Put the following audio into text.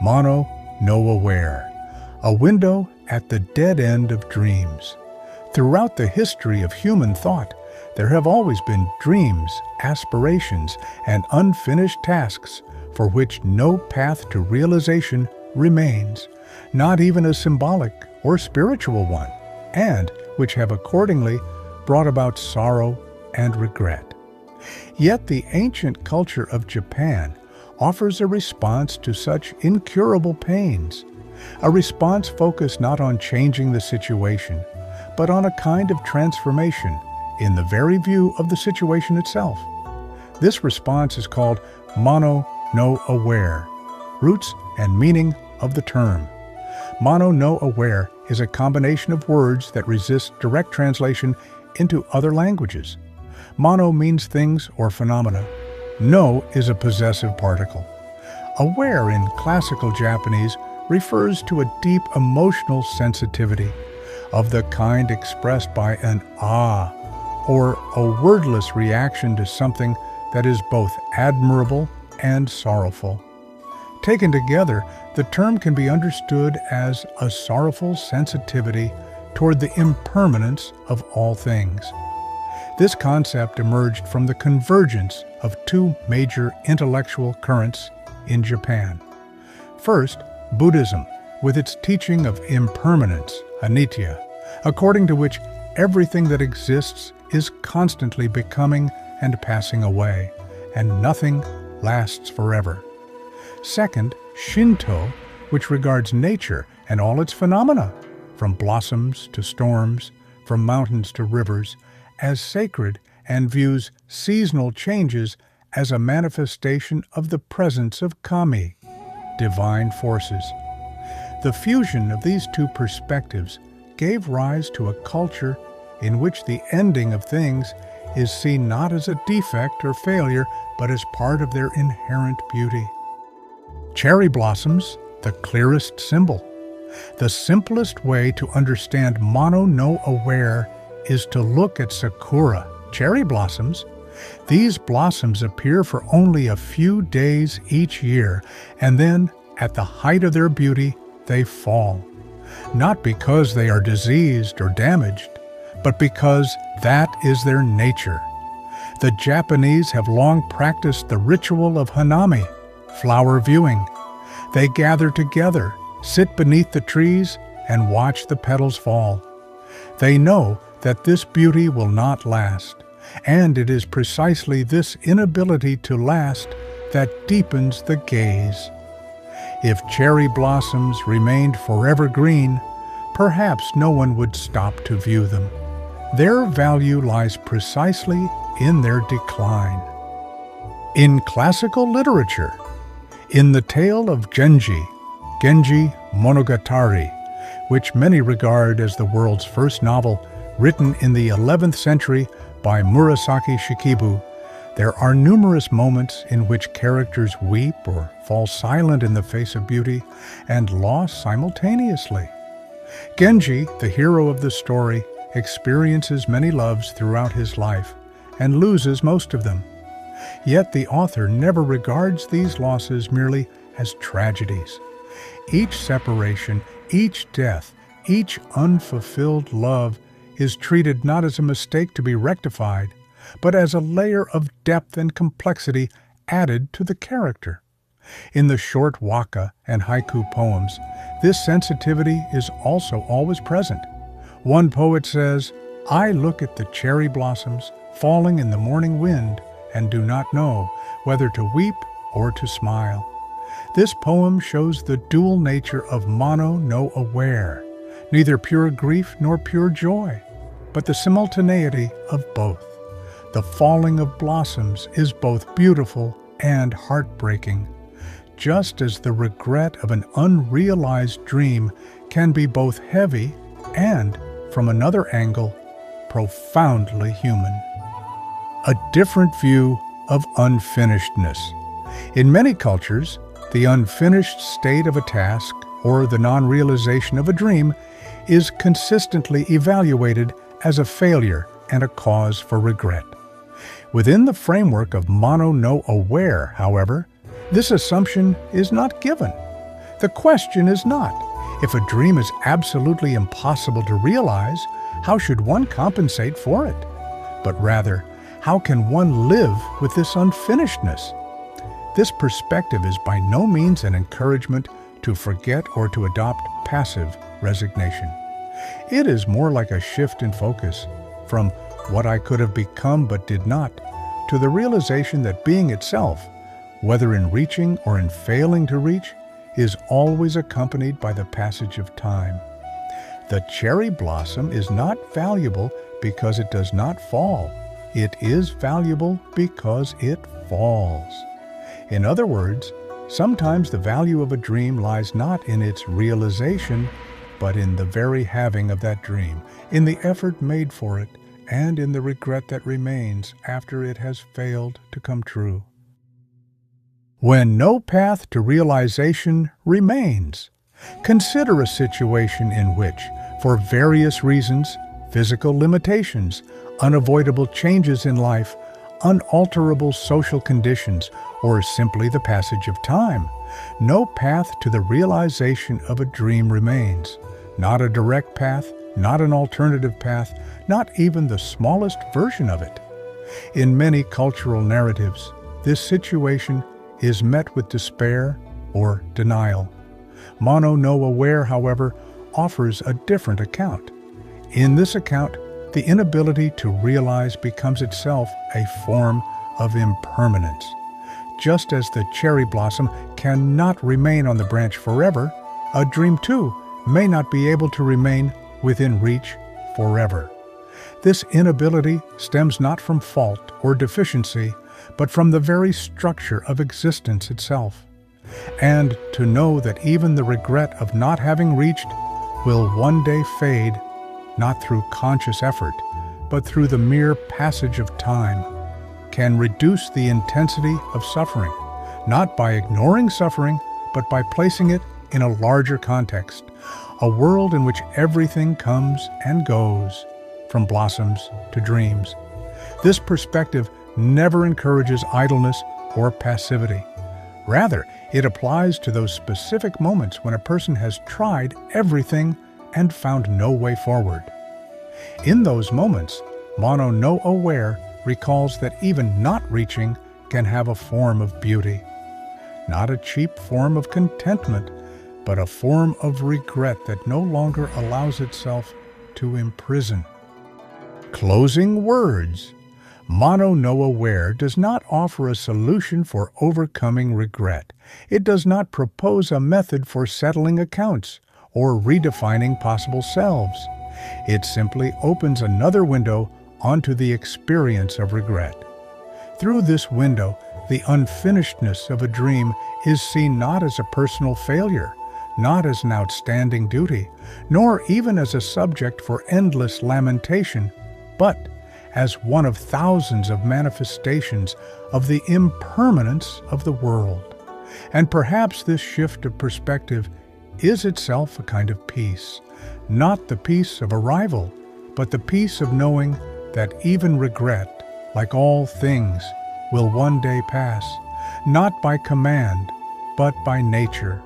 Mono no aware, a window at the dead end of dreams. Throughout the history of human thought, there have always been dreams, aspirations, and unfinished tasks for which no path to realization remains, not even a symbolic or spiritual one, and which have accordingly brought about sorrow and regret. Yet the ancient culture of Japan offers a response to such incurable pains, a response focused not on changing the situation, but on a kind of transformation in the very view of the situation itself. This response is called mono no aware, roots and meaning of the term. Mono no aware is a combination of words that resist direct translation into other languages. Mono means things or phenomena. No is a possessive particle. Aware in classical Japanese refers to a deep emotional sensitivity of the kind expressed by an ah, or a wordless reaction to something that is both admirable and sorrowful. Taken together, the term can be understood as a sorrowful sensitivity toward the impermanence of all things. This concept emerged from the convergence of two major intellectual currents in Japan. First, Buddhism, with its teaching of impermanence, anicca, according to which everything that exists is constantly becoming and passing away, and nothing lasts forever. Second, Shinto, which regards nature and all its phenomena, from blossoms to storms, from mountains to rivers, as sacred, and views seasonal changes as a manifestation of the presence of kami, divine forces. The fusion of these two perspectives gave rise to a culture in which the ending of things is seen not as a defect or failure, but as part of their inherent beauty. Cherry blossoms, the clearest symbol. The simplest way to understand mono no aware is to look at sakura, cherry blossoms. These blossoms appear for only a few days each year, and then, at the height of their beauty, they fall. Not because they are diseased or damaged, but because that is their nature. The Japanese have long practiced the ritual of hanami, flower viewing. They gather together, sit beneath the trees, and watch the petals fall. They know that this beauty will not last, and it is precisely this inability to last that deepens the gaze. If cherry blossoms remained forever green, perhaps no one would stop to view them. Their value lies precisely in their decline. In classical literature, in the tale of Genji Monogatari, which many regard as the world's first novel, written in the 11th century by Murasaki Shikibu, there are numerous moments in which characters weep or fall silent in the face of beauty and loss simultaneously. Genji, the hero of the story, experiences many loves throughout his life and loses most of them. Yet the author never regards these losses merely as tragedies. Each separation, each death, each unfulfilled love is treated not as a mistake to be rectified, but as a layer of depth and complexity added to the character. In the short waka and haiku poems, this sensitivity is also always present. One poet says, "I look at the cherry blossoms falling in the morning wind and do not know whether to weep or to smile." This poem shows the dual nature of mono no aware, neither pure grief nor pure joy, but the simultaneity of both. The falling of blossoms is both beautiful and heartbreaking, just as the regret of an unrealized dream can be both heavy and, from another angle, profoundly human. A different view of unfinishedness. In many cultures, the unfinished state of a task or the non-realization of a dream is consistently evaluated as a failure and a cause for regret. Within the framework of mono no aware, however, this assumption is not given. The question is not, if a dream is absolutely impossible to realize, how should one compensate for it? But rather, how can one live with this unfinishedness? This perspective is by no means an encouragement to forget or to adopt passive resignation. It is more like a shift in focus from what I could have become but did not, to the realization that being itself, whether in reaching or in failing to reach, is always accompanied by the passage of time. The cherry blossom is not valuable because it does not fall. It is valuable because it falls. In other words, sometimes the value of a dream lies not in its realization, but in the very having of that dream, in the effort made for it, and in the regret that remains after it has failed to come true. When no path to realization remains, consider a situation in which, for various reasons, physical limitations, unavoidable changes in life, unalterable social conditions, or simply the passage of time, no path to the realization of a dream remains. Not a direct path, not an alternative path, not even the smallest version of it. In many cultural narratives, this situation is met with despair or denial. Mono no aware, however, offers a different account. In this account, the inability to realize becomes itself a form of impermanence. Just as the cherry blossom cannot remain on the branch forever, a dream too may not be able to remain within reach forever. This inability stems not from fault or deficiency, but from the very structure of existence itself. And to know that even the regret of not having reached will one day fade, not through conscious effort, but through the mere passage of time, can reduce the intensity of suffering, not by ignoring suffering, but by placing it in a larger context, a world in which everything comes and goes, from blossoms to dreams. This perspective never encourages idleness or passivity. Rather, it applies to those specific moments when a person has tried everything and found no way forward. In those moments, Mono no aware recalls that even not reaching can have a form of beauty. Not a cheap form of contentment, but a form of regret that no longer allows itself to imprison. Closing words. Mono no aware does not offer a solution for overcoming regret. It does not propose a method for settling accounts or redefining possible selves. It simply opens another window onto the experience of regret. Through this window, the unfinishedness of a dream is seen not as a personal failure, not as an outstanding duty, nor even as a subject for endless lamentation, but as one of thousands of manifestations of the impermanence of the world. And perhaps this shift of perspective is itself a kind of peace, not the peace of arrival, but the peace of knowing that even regret, like all things, will one day pass, not by command, but by nature.